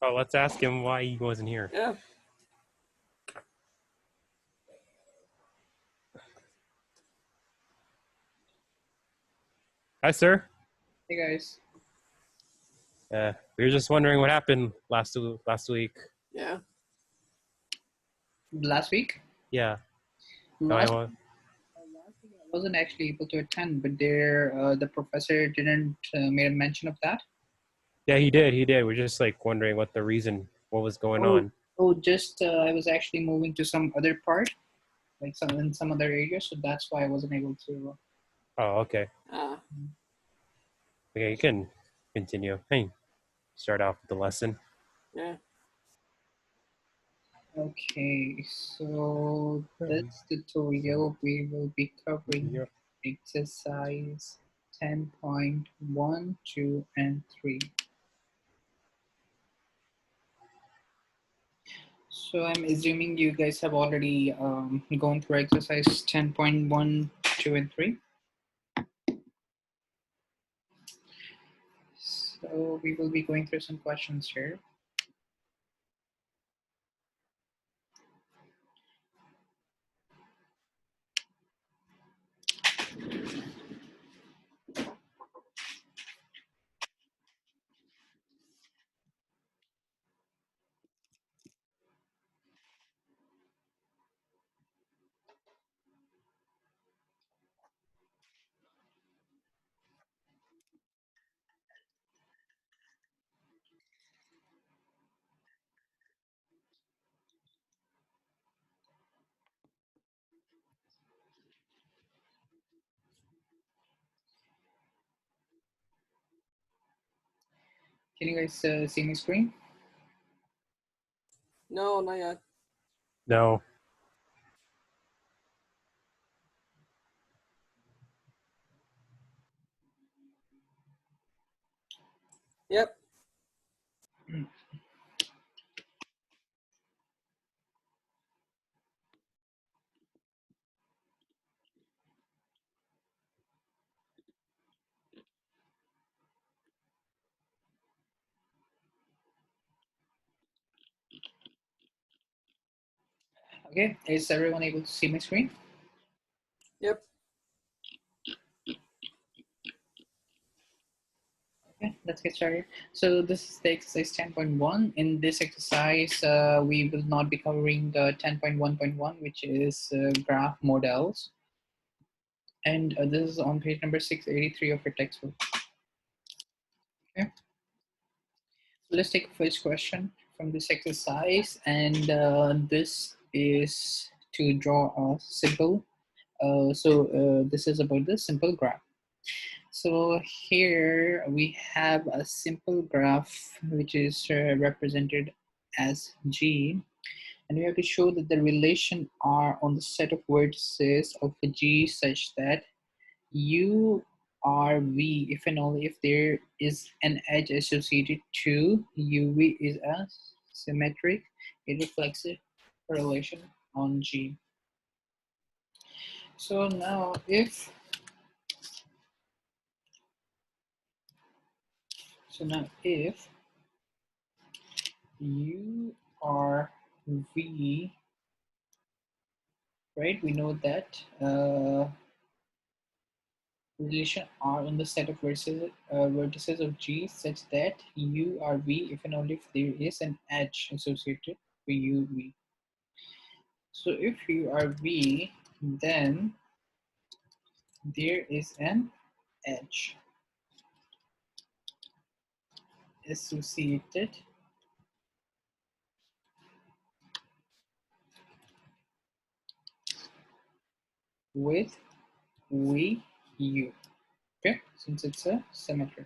Oh, let's ask him why he wasn't here. Yeah. Hi, sir. Hey guys. We were just wondering what happened last week. Yeah. Last week? Yeah. Last week I wasn't actually able to attend, but the professor didn't made a mention of that. Yeah, he did. We're just like wondering what was going on. Just I was actually moving to some other part, like in some other area, so that's why I wasn't able to. Oh, okay. Okay, you can continue. Hey, start off with the lesson. Yeah. Okay, so this tutorial we will be covering exercise 10.1, 2, and 3. So I'm assuming you guys have already gone through exercise 10.1, 2, and 3. So we will be going through some questions here. Can you guys see my screen? No, not yet. No. Yep. Okay, is everyone able to see my screen? Yep. Okay, let's get started. So this is the exercise 10.1. In this exercise, we will not be covering the 10.1.1, which is graph models. And this is on page number 683 of your textbook. Okay. So let's take the first question from this exercise. And this is to draw a simple. This is about the simple graph. So here we have a simple graph which is represented as G, and we have to show that the relation R on the set of vertices of a G such that U R V, if and only if there is an edge associated to UV, is a symmetric irreflexive relation on G. So now if U R V, right, we know that relation R on the set of vertices of G such that U R V if and only if there is an edge associated with UV. So if U R V, then there is an edge associated with VU, okay, since it's a symmetry.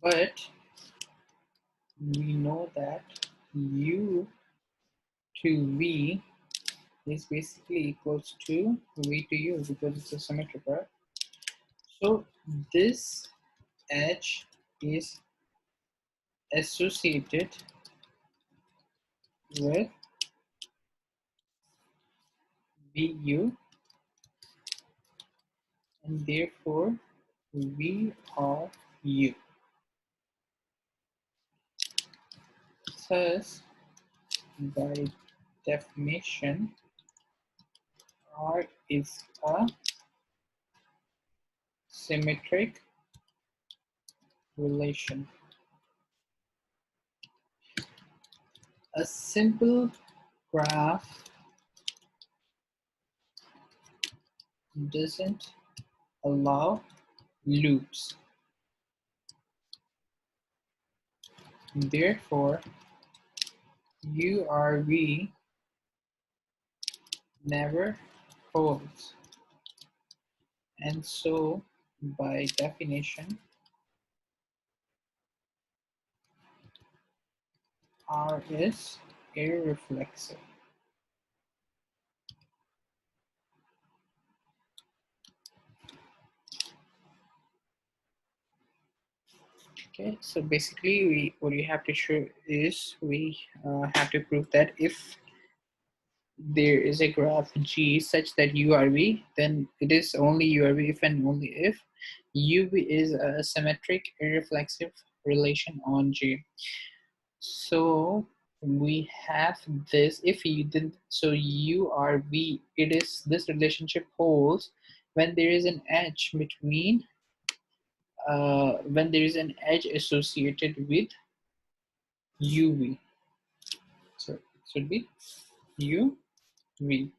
But we know that U to V is basically equals to V to U because it's a symmetric, right? So this edge is associated with VU, and therefore V are U. Thus, by definition, R is a symmetric relation. A simple graph doesn't allow loops. Therefore, URV never holds. And so, by definition, R is irreflexive. Okay, so basically what we have to show is we have to prove that if there is a graph G such that URV, then it is only URV if and only if UV is a symmetric irreflexive relation on G. So we have this, if you didn't, so URV, it is, this relationship holds when there is an edge between, when there is an edge associated with UV. So it should be UV.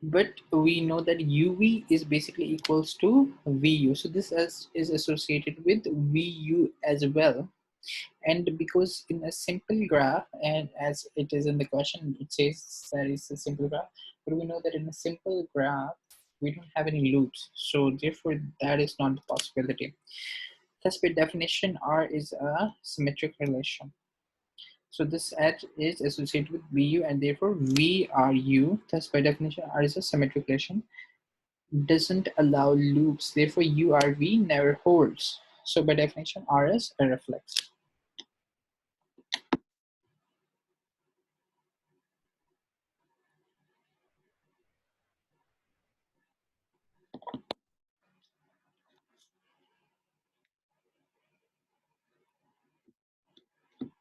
But we know that UV is basically equals to VU. So this is associated with VU as well. And because in a simple graph, and as it is in the question, it says that it's a simple graph, but we know that in a simple graph, we don't have any loops. So therefore, that is not the possibility. Thus, by definition, R is a symmetric relation. So this edge is associated with VU, and therefore V are U. Thus, by definition, R is a symmetric relation. Doesn't allow loops. Therefore, URV never holds. So by definition, R is irreflexive.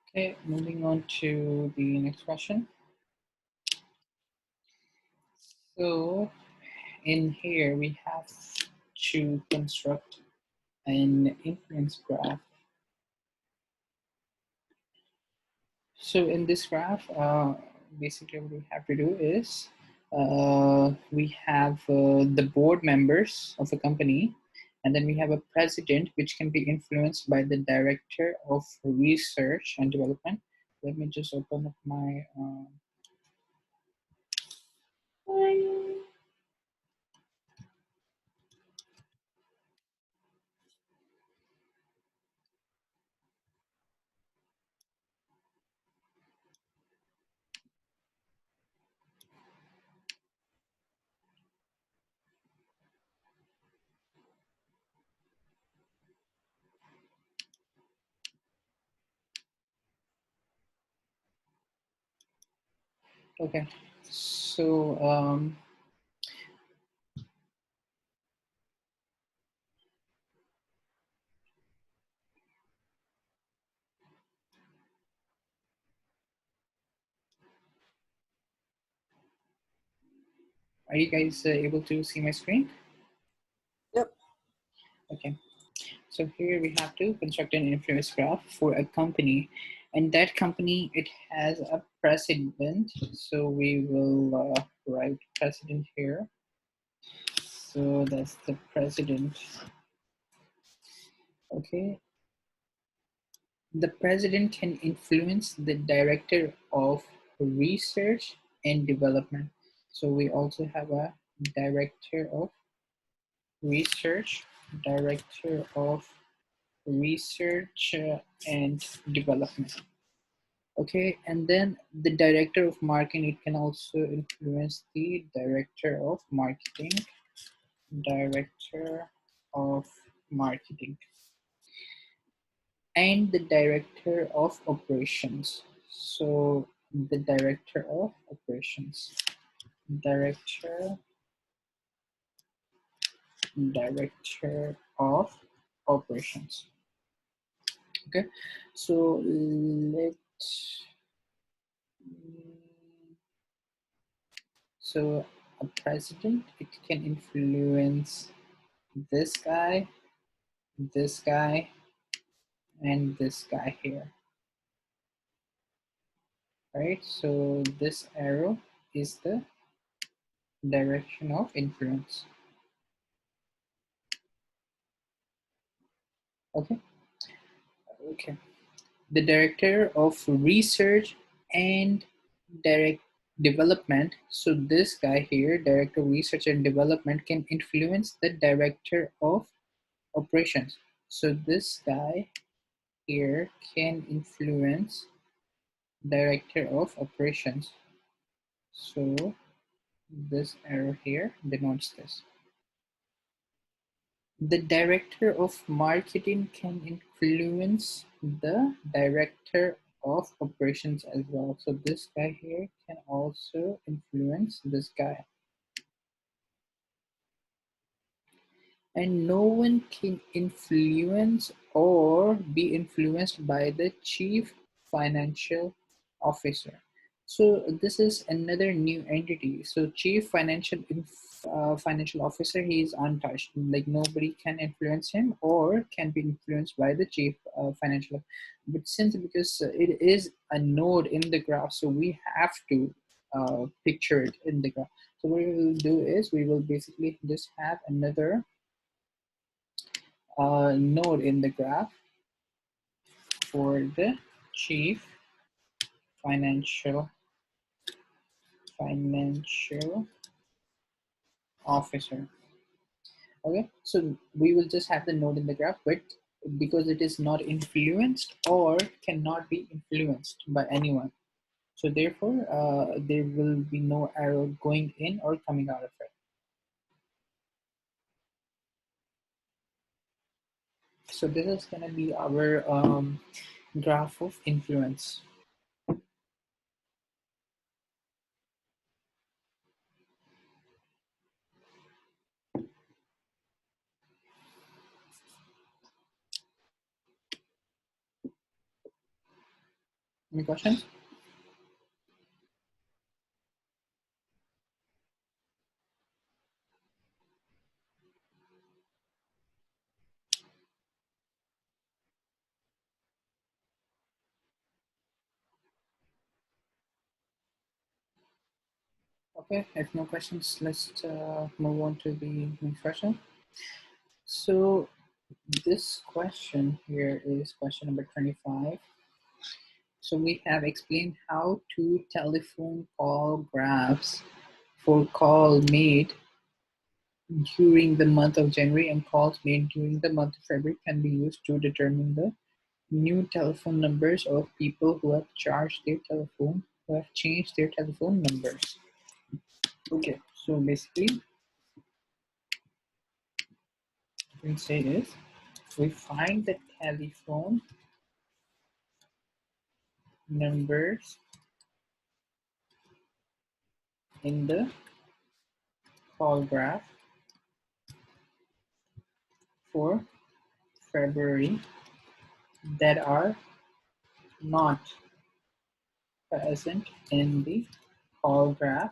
Okay, moving on to the next question. So in here, we have to construct an influence graph. So in this graph, basically what we have to do is we have the board members of a company, and then we have a president, which can be influenced by the director of research and development. Let me just open up my okay. So are you guys able to see my screen? Yep. Okay. So here we have to construct an influence graph for a company, and that company, it has a president. So we will write president here. So that's the president. Okay. The president can influence the director of research and development. So we also have a director of research, director of research and development. Okay, and then the director of marketing, it can also influence the director of marketing, director of marketing, and the director of operations. So the director of operations. Director of operations. Okay, so so a president, it can influence this guy, and this guy here, right? So this arrow is the direction of influence. Okay. The director of research and direct development. So this guy here, director of research and development, can influence the director of operations. So this guy here can influence director of operations. So this arrow here denotes this. The director of marketing can influence the director of operations as well. So this guy here can also influence this guy. And no one can influence or be influenced by the chief financial officer. So this is another new entity. So chief financial officer, he is untouched. Like nobody can influence him or can be influenced by the chief financial. But because it is a node in the graph, so we have to picture it in the graph. So what we will do is we will basically just have another node in the graph for the chief financial officer. Okay, so we will just have the node in the graph, but because it is not influenced or cannot be influenced by anyone, so therefore there will be no arrow going in or coming out of it. So this is going to be our graph of influence. Any questions? Okay, if no questions, let's move on to the next question. So this question here is question number 25. So we have explained how to telephone call graphs for call made during the month of January and calls made during the month of February can be used to determine the new telephone numbers of people who have changed their telephone numbers. Okay, so basically what we say is we find the telephone numbers in the call graph for February that are not present in the call graph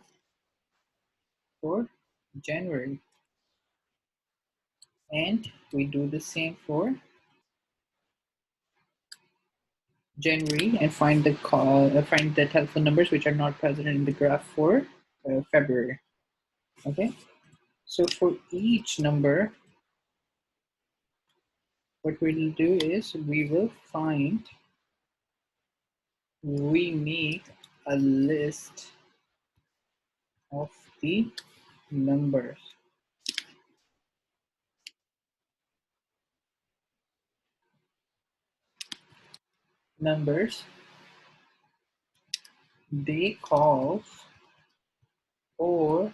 for January. And we do the same for January and find the telephone numbers which are not present in the graph for February. Okay, so for each number, what we'll do is we make a list of the numbers. They called or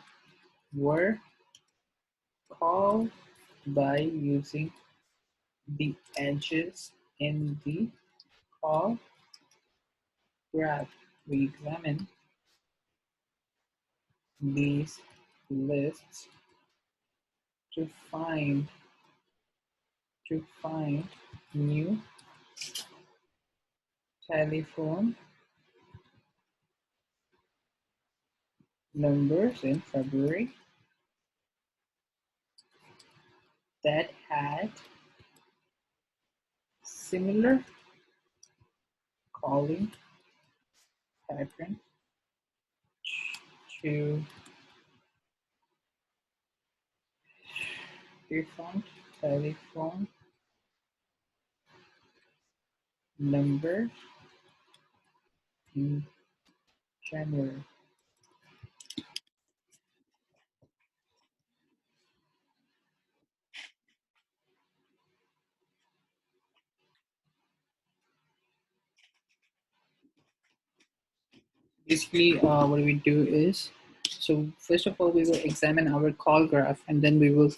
were called by using the edges in the call graph. we examine these lists to find new telephone numbers in February that had similar calling pattern to defunct telephone number in January. Basically, what we do is, so first of all, we will examine our call graph, and then we will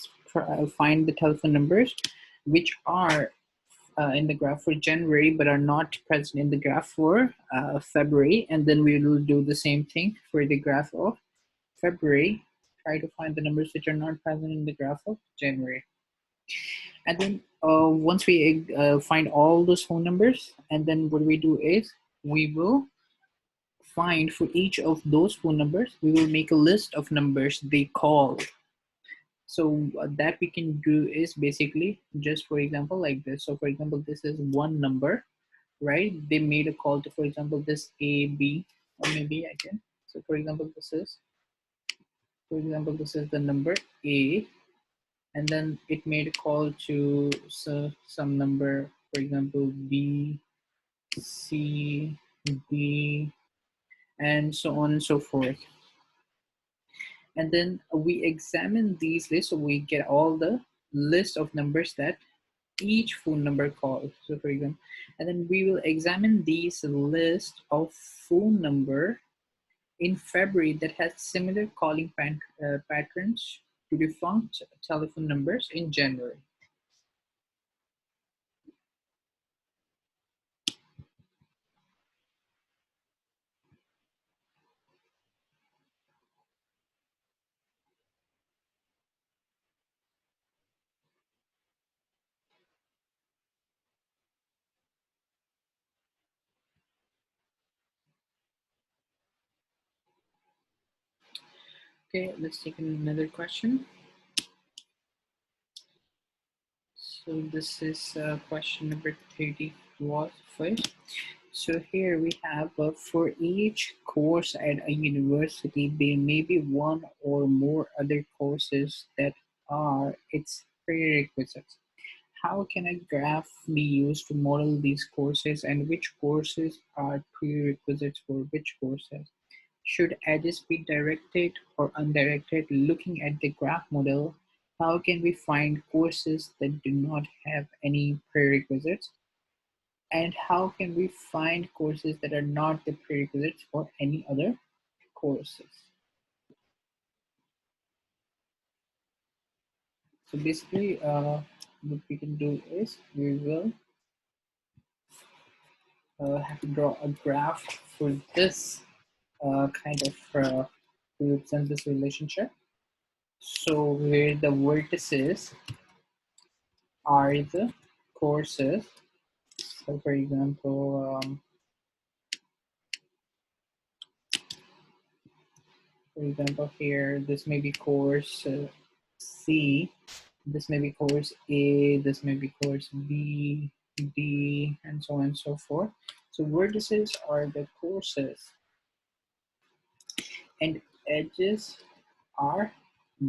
find the telephone numbers which are in the graph for January but are not present in the graph for February, and then we will do the same thing for the graph of February. Try to find the numbers which are not present in the graph of January. And then once we find all those phone numbers, and then what we do is we will find for each of those phone numbers, we will make a list of numbers they call. So that we can do is basically just, for example, like this. So for example, this is one number, right? They made a call to, for example, this A, B, or maybe I can. So for example, this is the number A, and then it made a call to some number, for example, B, C, D, and so on and so forth. And then we examine these lists, so we get all the list of numbers that each phone number calls. So for example, and then we will examine these list of phone number in February that has similar calling patterns to defunct telephone numbers in January. Okay, let's take another question. So this is question number 35. So here we have for each course at a university, there may be one or more other courses that are its prerequisites. How can a graph be used to model these courses, and which courses are prerequisites for which courses? Should edges be directed or undirected? Looking at the graph model, how can we find courses that do not have any prerequisites? And how can we find courses that are not the prerequisites for any other courses? So basically, what we can do is we will have to draw a graph for this kind of to represent this relationship. So where the vertices are the courses. So for example, here, this may be course C, this may be course A, this may be course B, D, and so on and so forth. So vertices are the courses, and edges are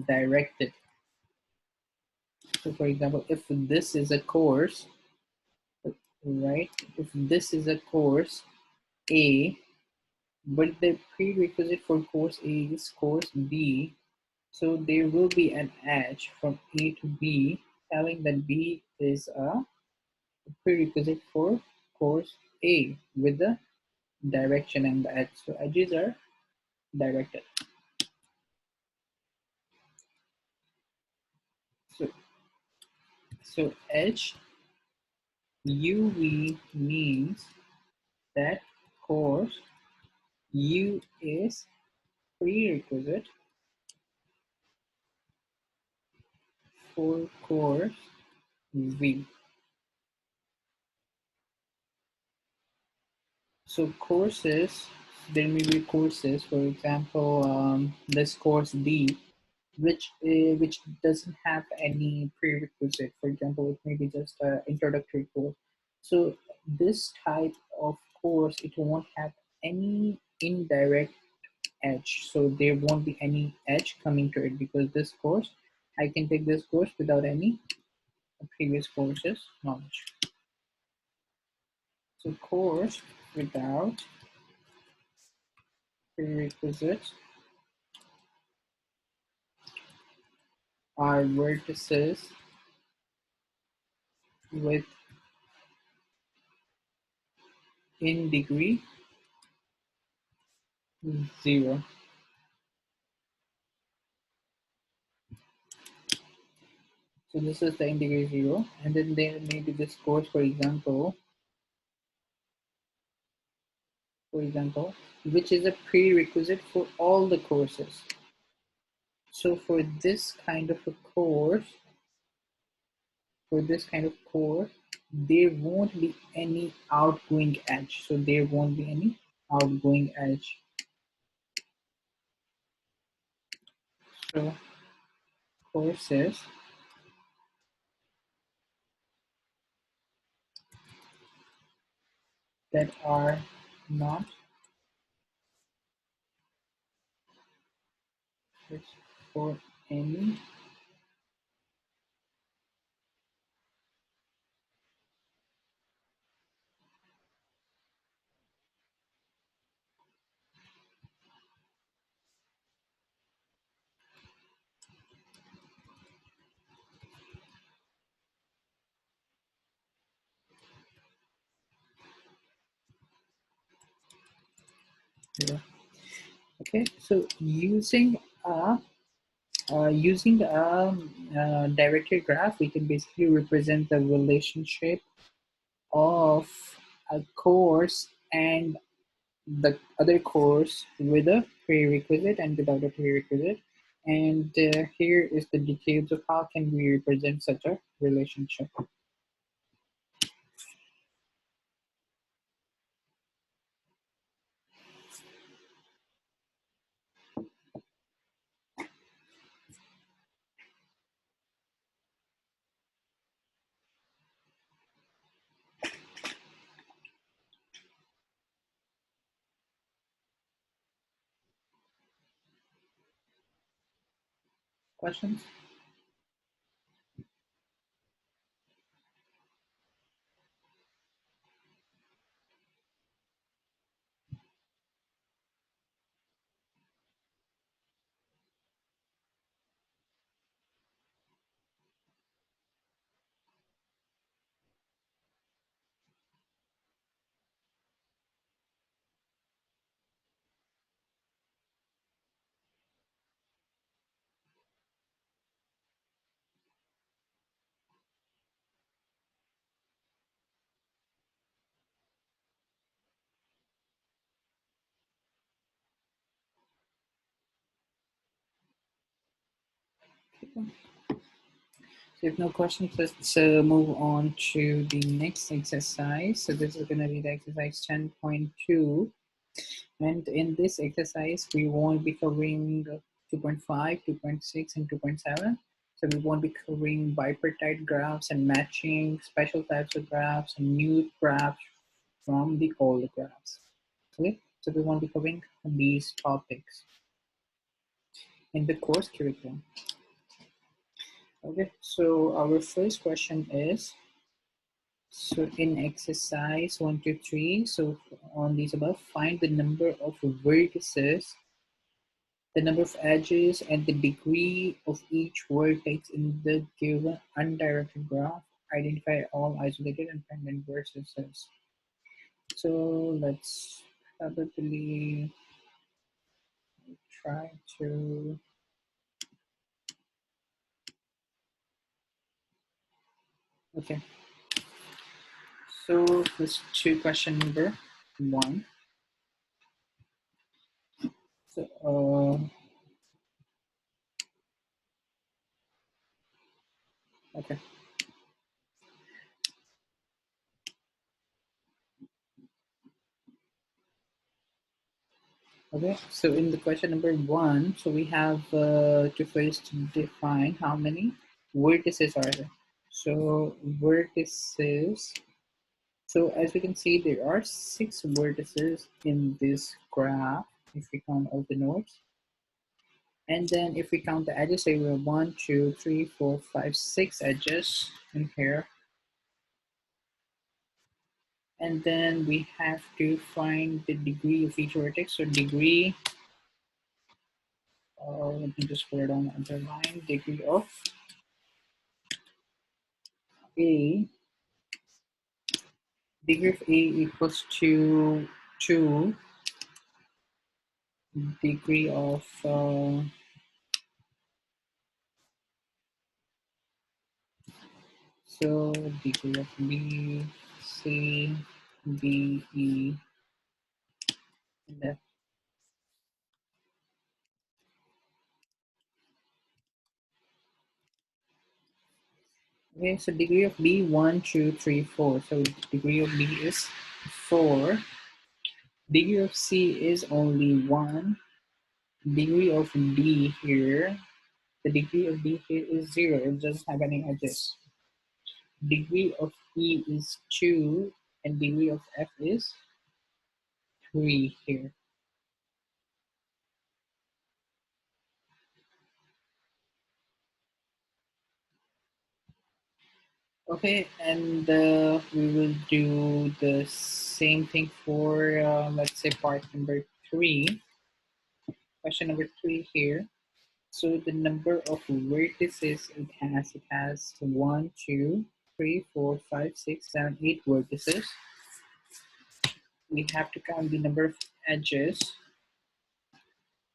directed. So for example, if this is a course, right? If this is a course A, but the prerequisite for course A is course B, so there will be an edge from A to B telling that B is a prerequisite for course A with the direction and the edge. So edges are directed. So edge UV means that course U is prerequisite for course V. So courses, there may be courses, for example, this course D, which doesn't have any prerequisite. For example, it may be just an introductory course. So this type of course, it won't have any indirect edge. So there won't be any edge coming to it, because this course, I can take this course without any previous courses knowledge. So course without prerequisites are vertices with in degree 0. So this is the in degree 0, and then there may be this course, for example, which is a prerequisite for all the courses. So for this kind of a course, there won't be any outgoing edge. So there won't be any outgoing edge. So courses that are not for any yeah. Okay, so using a directed graph, we can basically represent the relationship of a course and the other course with a prerequisite and without a prerequisite. And here is the details of how can we represent such a relationship. Questions? So if no questions, let's move on to the next exercise. So this is going to be the exercise 10.2. And in this exercise, we won't be covering 2.5, 2.6, and 2.7. So we won't be covering bipartite graphs and matching special types of graphs and new graphs from the old graphs. Okay, so we won't be covering these topics in the course curriculum. Okay, so our first question is, so in exercise 1 to 3, so on these above, find the number of vertices, the number of edges, and the degree of each vertex in the given undirected graph. Identify all isolated and pendant vertices. So let's probably try to, okay. So let's to question number 1. So, okay. Okay, so in the question number 1, so we have to first define how many vertices are there. So vertices, so as we can see, there are 6 vertices in this graph if we count all the nodes. And then if we count the edges, say we have 1, 2, 3, 4, 5, 6 edges in here. And then we have to find the degree of each vertex. So degree, let me just put it on the underline, degree of A, degree of A equals to 2 degree of so degree of B, C, D, E, and F. Okay, so degree of B 1, 2, 3, 4. So degree of B is 4. Degree of C is only 1. Degree of D here, the degree of D here is 0. It doesn't have any edges. Degree of E is 2, and degree of F is 3 here. Okay, and we will do the same thing for, let's say, part number 3. Question number 3 here. So the number of vertices it has 1, 2, 3, 4, 5, 6, 7, 8 vertices. We have to count the number of edges.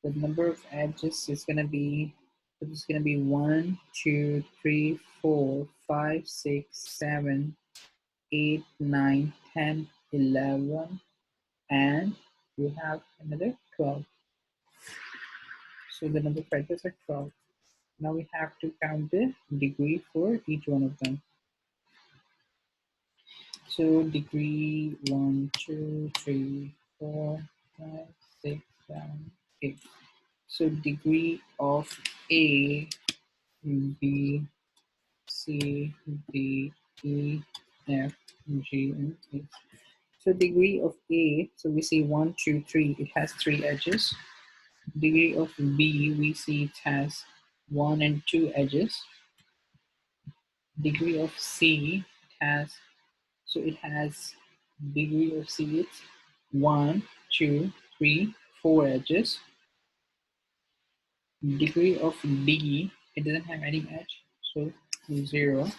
The number of edges is gonna be, it's gonna be 1, 2, 3, 4, 5, 6, 7, 8, 9, 10, 11, and we have another 12. So the number of edges are 12. Now we have to count the degree for each one of them. So degree 1, 2, 3, 4, 5, 6, 7, 8. So degree of A, B, C, D, E, F, G, and H. So degree of A, so we see 1, 2, 3, it has 3 edges. Degree of B, we see it has 1 and 2 edges. Degree of C, it has, so it has degree of C, it's 1, 2, 3, 4 edges. Degree of D, it doesn't have any edge, so 0.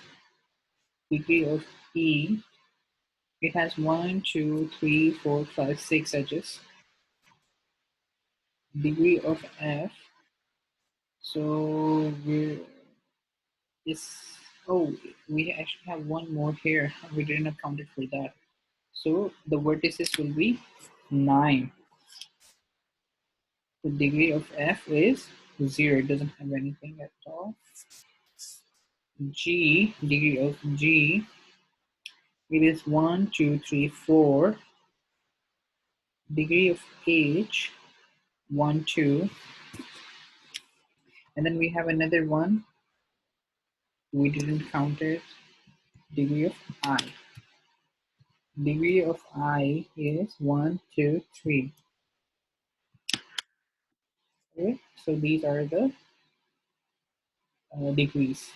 Degree of E, it has 1, 2, 3, 4, 5, 6 edges. Degree of F, so oh, we actually have one more here. We didn't account it for that. So the vertices will be 9. The degree of F is 0. It doesn't have anything at all. G, degree of G, it is 1, 2, 3, 4. Degree of H, 1, 2. And then we have another one. We didn't count it. Degree of I. Degree of I is 1, 2, 3. Okay, so these are the degrees.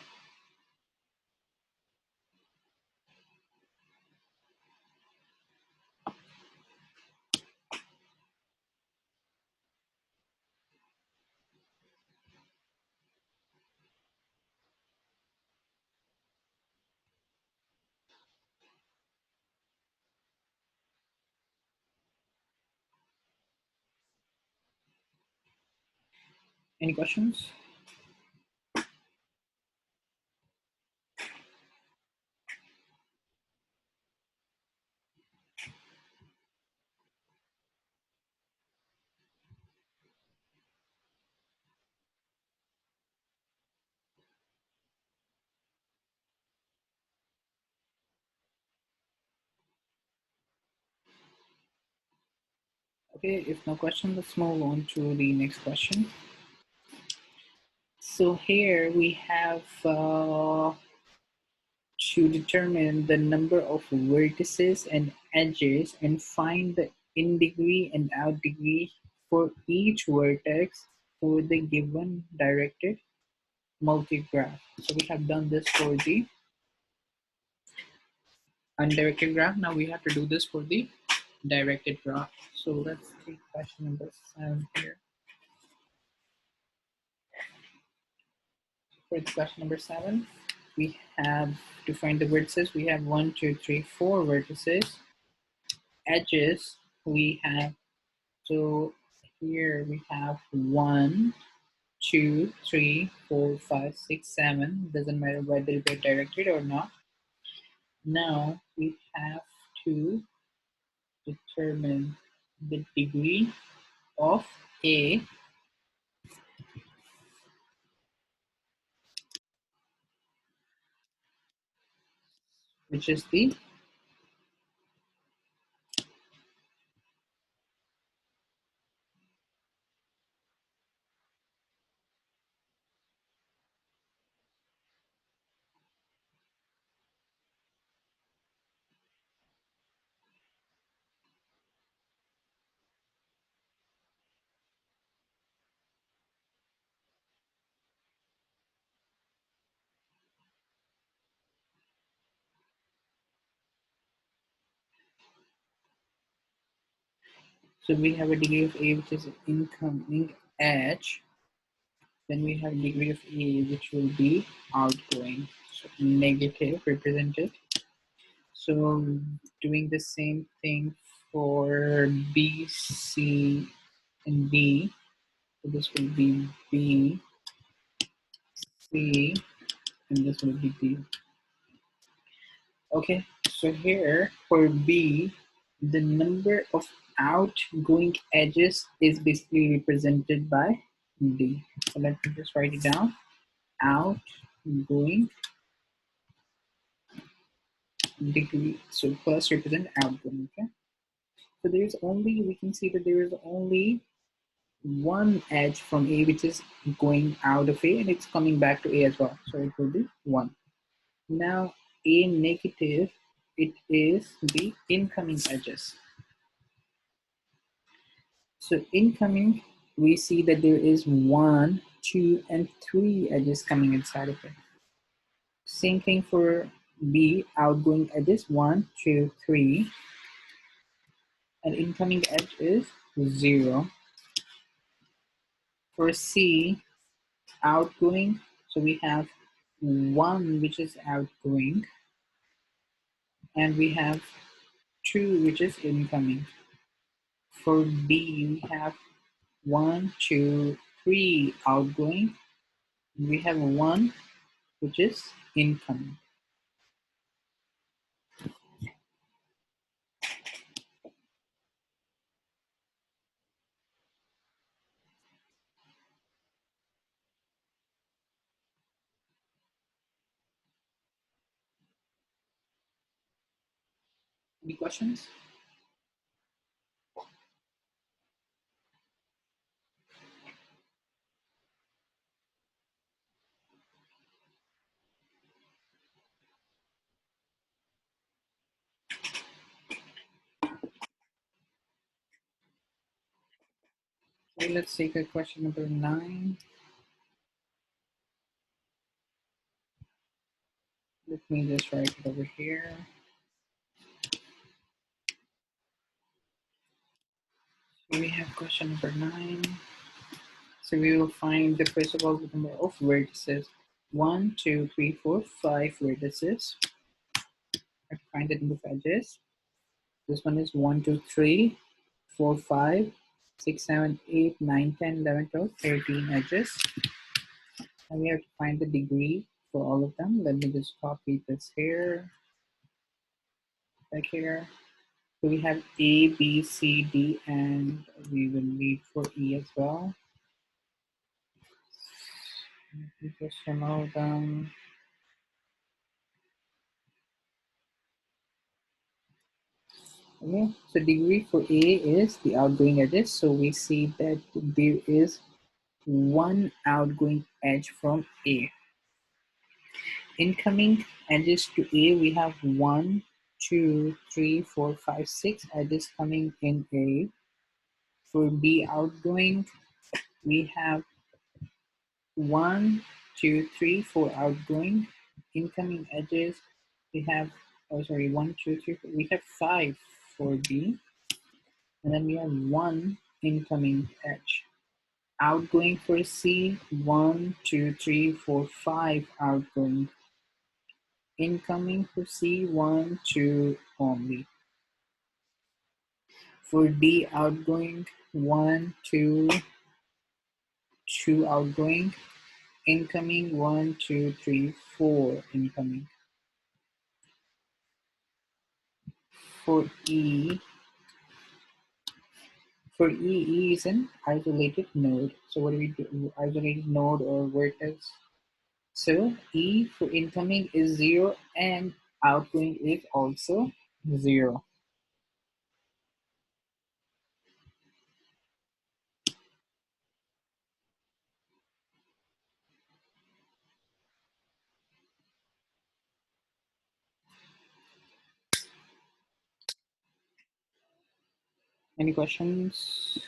Any questions? Okay, if no question, let's move on to the next question. So here we have to determine the number of vertices and edges and find the in degree and out degree for each vertex for the given directed multi-graph. So we have done this for the undirected graph. Now we have to do this for the directed graph. So let's take question number 7 here. For question number 7, we have to find the vertices. We have 1, 2, 3, 4 vertices. Edges, we have, so here we have 1, 2, 3, 4, 5, 6, 7. Doesn't matter whether they're directed or not. Now we have to determine the degree of A, which is the so we have a degree of A which is incoming edge. Then we have degree of A which will be outgoing. So negative represented. So doing the same thing for B, C, and D. So this will be B, C, and this will be D. Okay, so here for B, the number of outgoing edges is basically represented by D. So let me just write it down. Outgoing degree. So first represent outgoing, okay? So there's only, we can see that there is only one edge from A which is going out of A and it's coming back to A as well. So it will be 1. Now A negative, it is the incoming edges. So incoming, we see that there is 1, 2, and 3 edges coming inside of it. Same thing for B, outgoing edges 1, 2, 3, and incoming edge is 0. For C, outgoing, so we have 1 which is outgoing, and we have 2 which is incoming. For B, we have 1, 2, 3 outgoing, we have 1 which is incoming. Any questions? Okay, let's take a question number 9. Let me just write it over here. So we have question number 9. So we will find the first of all the number of vertices. 1, 2, 3, 4, 5 vertices. I find the number of edges. This one is 1, 2, 3, 4, 5, 6, 7, 8, 9, 10, 11, 12, 13 edges. And we have to find the degree for all of them. Let me just copy this here, back here. So we have A, B, C, D, and we will need for E as well. Let me just remove them. Okay, so degree for A is the outgoing edges. So we see that there is one outgoing edge from A. Incoming edges to A, we have 1, 2, 3, 4, 5, 6 edges coming in A. For B outgoing, we have 1, 2, 3, 4 outgoing. Incoming edges, we have, oh sorry, 1, 2, 3, 4, we have 5 for B. And then we have 1 incoming edge. Outgoing for C, 1, 2, 3, 4, 5 outgoing. Incoming for C, 1, 2 only. For D outgoing, 1, 2, 2 outgoing. Incoming, 1, 2, 3, 4 incoming. For E, E is an isolated node. So what do we do? Isolated node or vertex. So E for incoming is 0 and outgoing is also 0. Any questions?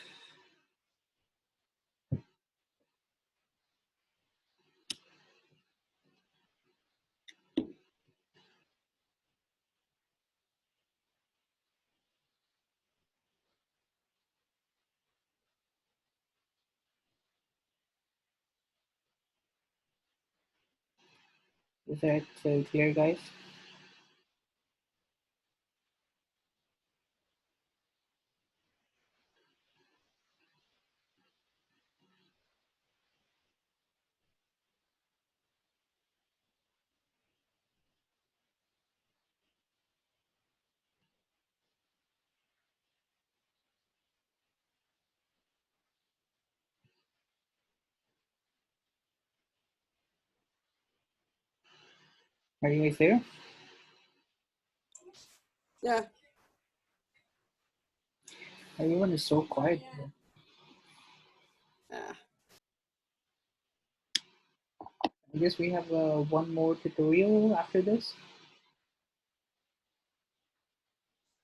Is that clear, guys? Are you guys there? Yeah. Everyone is so quiet. Yeah. I guess we have one more tutorial after this.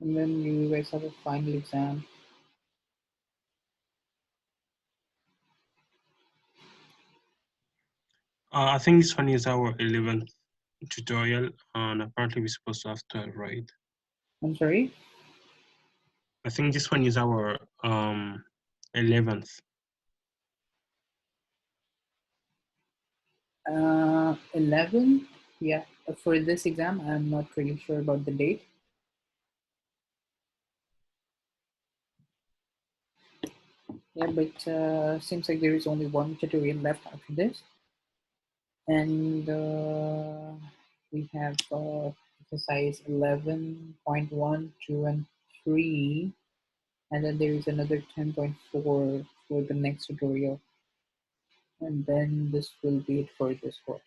And then you guys have a final exam. I think this one is our 11th tutorial, and apparently we're supposed to have 12, right? I'm sorry? I think this one is our 11th. 11? Yeah, for this exam, I'm not really sure about the date. Yeah, but seems like there is only one tutorial left after this. And we have exercise 11.1, 2, and 3. And then there is another 10.4 for the next tutorial. And then this will be it for this course.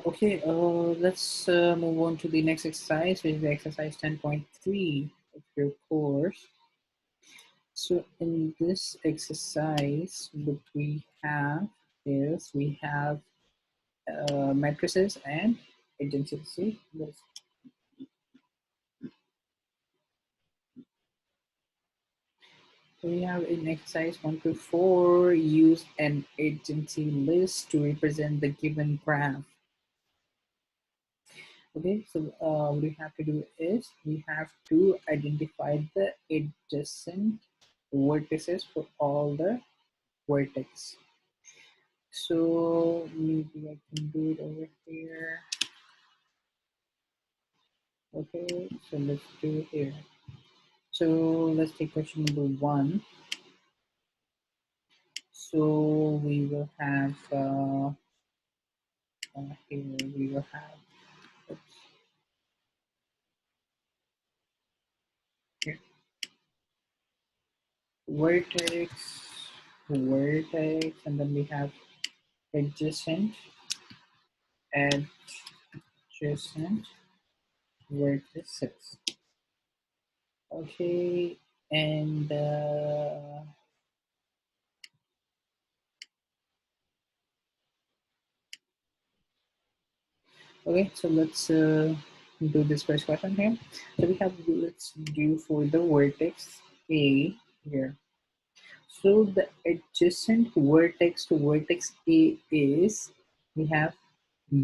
Okay, let's move on to the next exercise, which is exercise 10.3 of your course. So in this exercise, what we have is we have matrices and agency. So we have in exercise 1 to 4, use an agency list to represent the given graph. Okay, so what we have to do is we have to identify the adjacent vertices for all the vertex. So maybe I can do it over here. Okay, so let's do it here. So let's take question number 1. So we will have here we will have oops, here, vertex, and then we have adjacent, adjacent, vertices. Okay, and okay, so let's do this first question here. So we have, let's do for the vertex A here. So the adjacent vertex to vertex A is, we have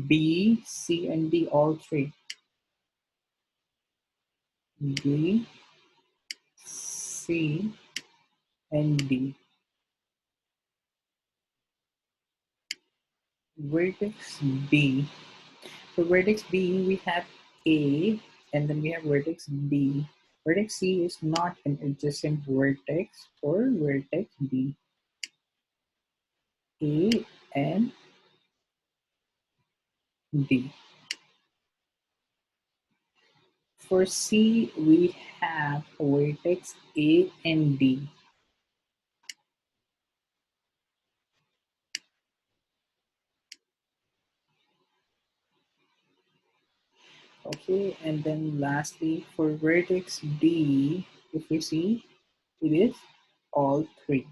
B, C, and D, all three. B, C, and D. Vertex B. For vertex B, we have A, and then we have vertex B. Vertex C is not an adjacent vertex for vertex B. A and D. For C, we have vertex A and D. Okay, and then lastly, for vertex D, if we see, it is all three.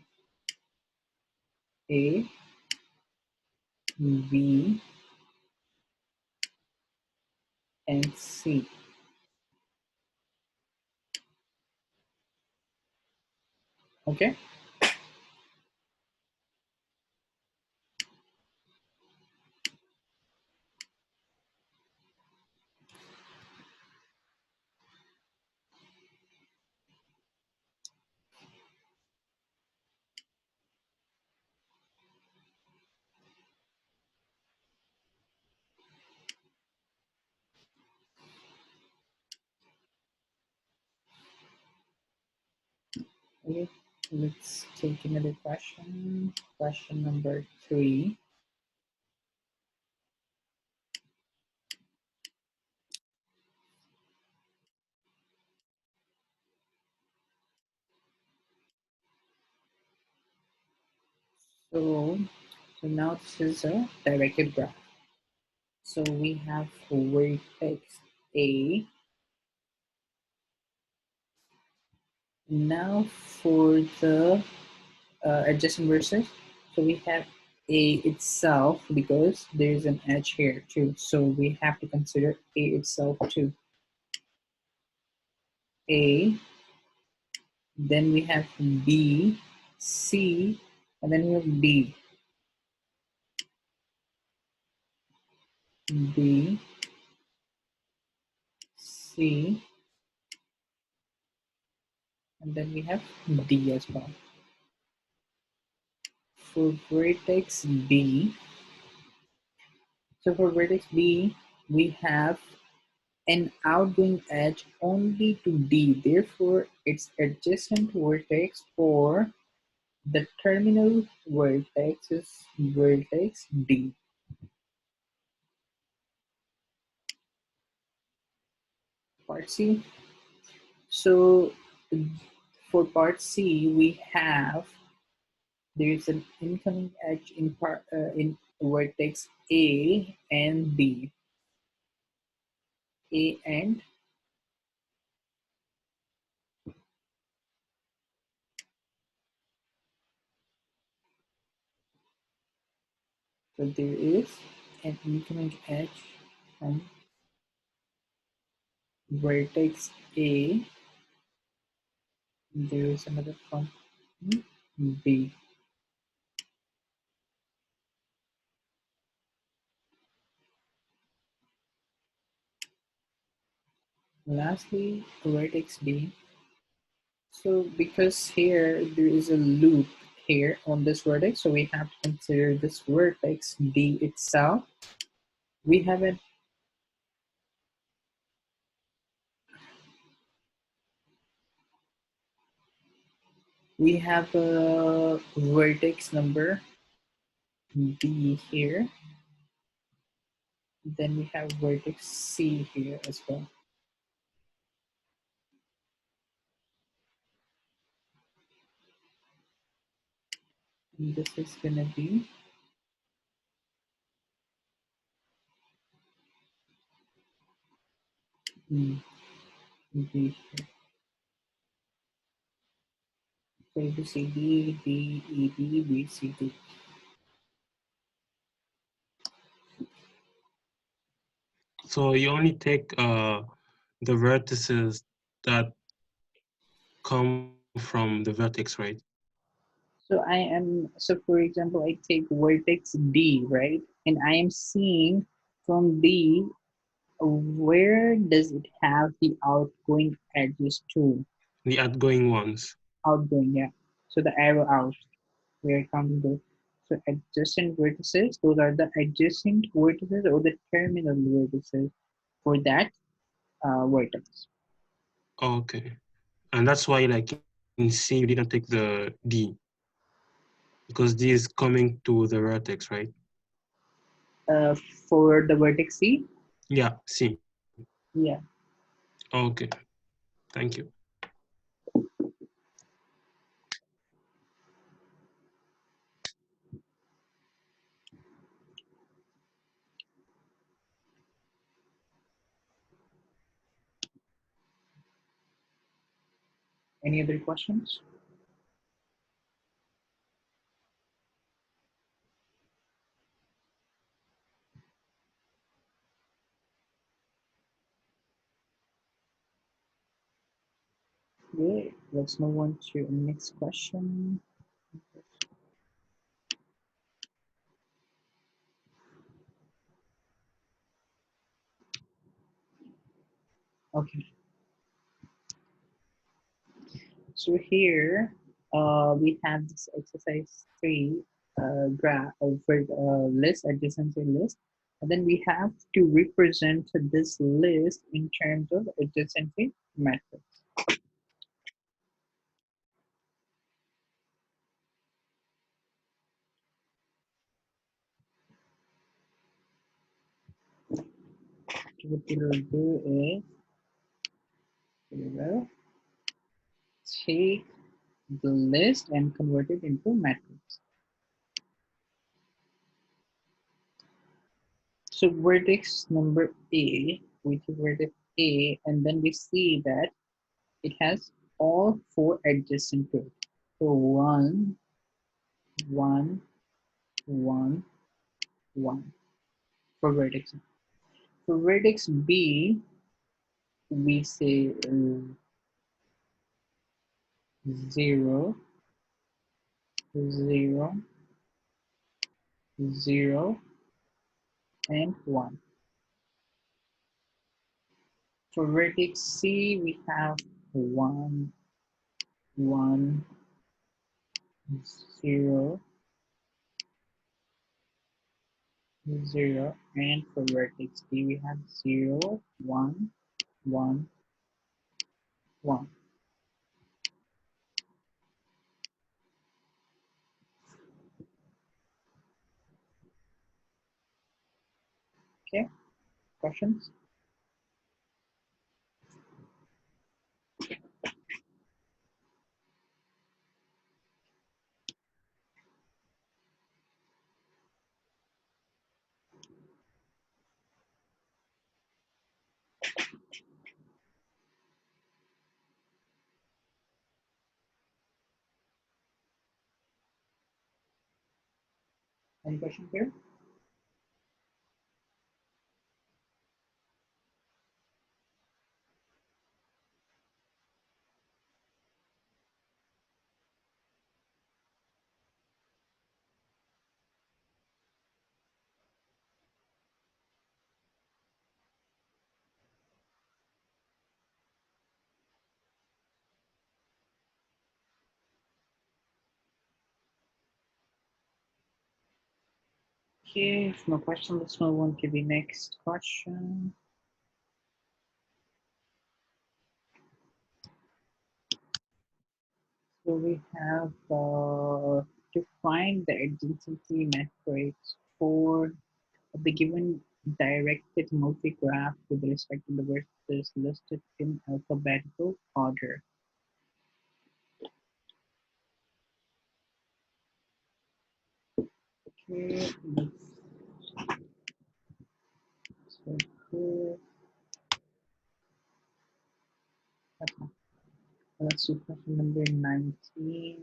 A, B, and C. Okay. Okay, let's take another question. Question number 3. So now this is a directed graph. So we have vertex A. Now for the adjacent verses, so we have A itself because there's an edge here too. So we have to consider A itself too. A, then we have B, C, and then we have D. B, C, and then we have D as well. For vertex B, so for vertex B, we have an outgoing edge only to D. Therefore, its adjacent vertex for the terminal vertex is vertex D. Part C. So for part C, we have, there's an incoming edge in vertex A and B. A and so there is an incoming edge from vertex A. There is another from B. Lastly, vertex D. So because here there is a loop here on this vertex, so we have to consider this vertex D itself. We have a vertex number D here. Then we have vertex C here as well. And this is gonna be B. So A, B, C, D, D, E, B, B, C, D. So you only take the vertices that come from the vertex, right? So for example, I take vertex D, right? And I am seeing from D, where does it have the outgoing edges to? The outgoing ones. Outgoing, yeah. So the arrow out, where it comes to. So adjacent vertices, those are the adjacent vertices or the terminal vertices for that vertex. Okay. And that's why, like in C, you didn't take the D because D is coming to the vertex, right? For the vertex C, Yeah, C. yeah. Okay. Thank you. Any other questions? Okay, let's move on to the next question. Okay, so here we have this exercise 3 graph of list, adjacency list, and then we have to represent this list in terms of adjacency matrix. So what we will do is we will take the list and convert it into matrix. So vertex number A, we take vertex A, and then we see that it has all 4 adjacent to it. So 1, 1, 1, 1 for vertex. For vertex B, we say 0, 0, 0, and 1. For vertex C, we have 1, 1, 0, 0, and for vertex D, we have 0, 1, 1, 1. Okay, questions? Any questions here? Okay, if no question, let's move on to the next question. So we have to find the adjacency matrix for the given directed multigraph with respect to the vertices listed in alphabetical order. Okay, so here So question number 19.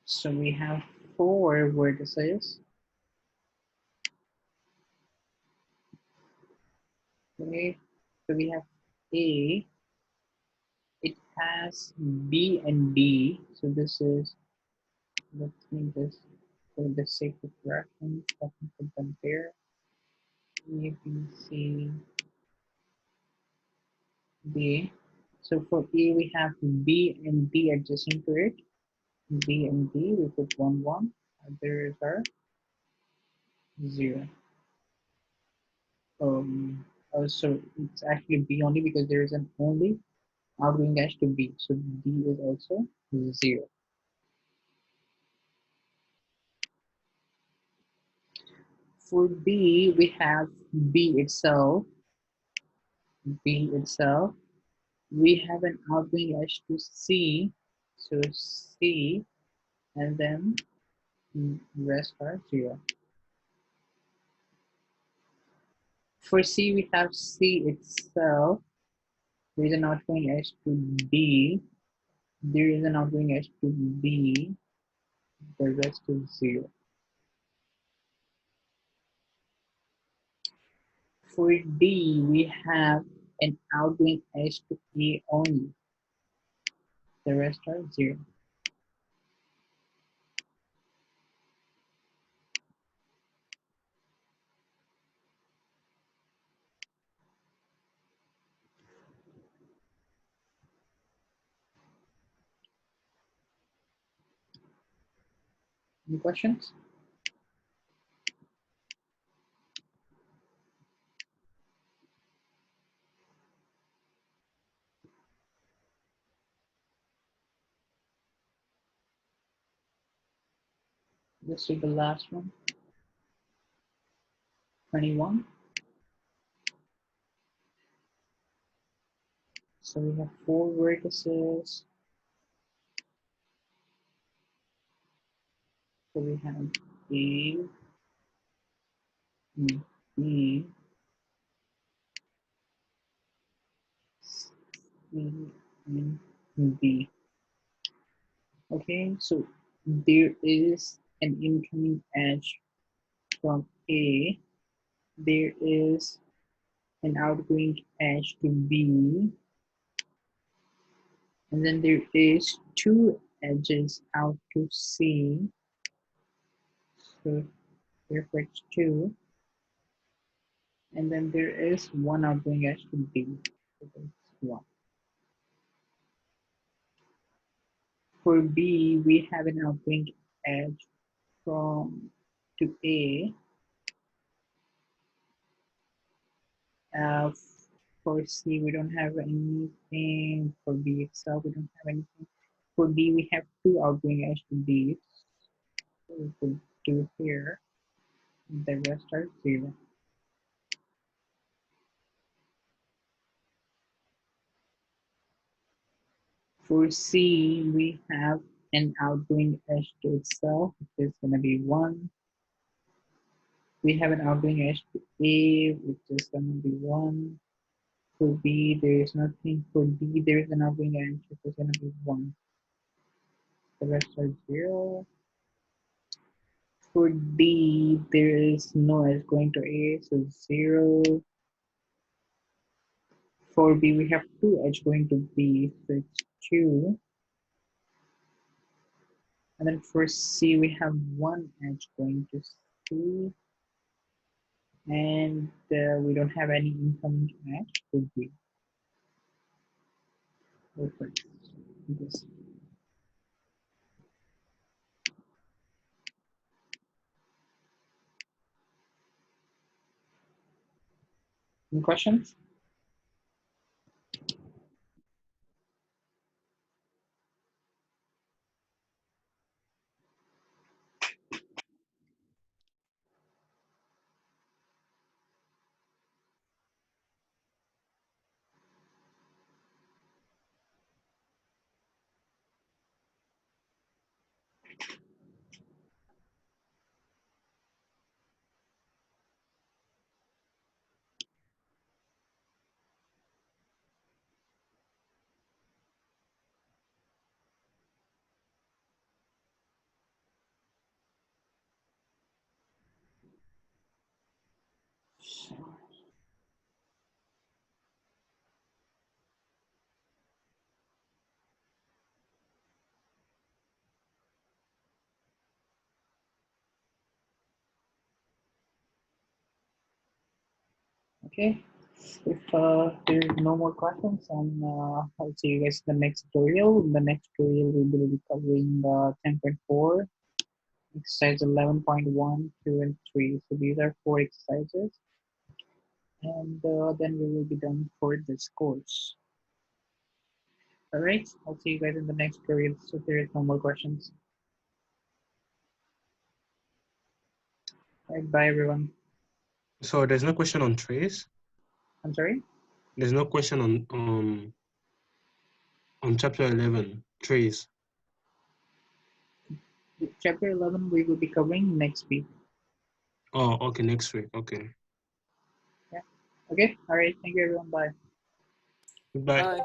So we have 4 vertices. Okay, so we have A, it has B and D. So this is, let's make this for the sake of reference, let me put them there. A, B, C, D. So for A, we have B and D adjacent to it. B and D, we put 1, 1. Others are 0. So it's actually B only because there is an only outgoing dash to B. So D is also 0. For B, we have B itself. B itself. We have an outgoing dash to C. So C, and then rest are 0. For C, we have C itself. There is an outgoing dash to B. There is an outgoing dash to B. The rest is 0. For D, we have an outgoing edge to A only. The rest are 0. Any questions? Let's do the last one. 21. So we have 4 vertices. So we have A, B, C, and D. Okay, so there is an incoming edge from A. There is an outgoing edge to B. And then there is 2 edges out to C. So therefore it's 2. And then there is 1 outgoing edge to B. So that's 1. For B, we have an outgoing edge from to A. Uh, for C, we don't have anything. For B itself, we don't have anything. For D, we have 2 outgoing edge to B. So we put 2 here. The rest are 0. For C, we have an outgoing edge to itself, which is going to be 1. We have an outgoing edge to A, which is going to be 1. For B, there is nothing. For D, there is an outgoing edge, which is going to be 1. The rest are 0. For D, there is no edge going to A, so 0. For B, we have 2 edge going to B, so it's 2. And then for C, we have 1 edge going to C. And we don't have any incoming edge to B. Perfect. This. Any questions? Okay. If there's no more questions, and I'll see you guys in the next tutorial. In the next tutorial, we will be covering 10.4, exercise 11.1, 2, and 3. So these are 4 exercises, and then we will be done for this course. All right. I'll see you guys in the next tutorial. So if there is no more questions. All right. Bye, everyone. So there's no question on trace. I'm sorry. There's no question on chapter 11 trace. Chapter 11 we will be covering next week. Oh, okay, next week. Okay. Yeah. Okay. All right. Thank you, everyone. Bye. Goodbye. Bye.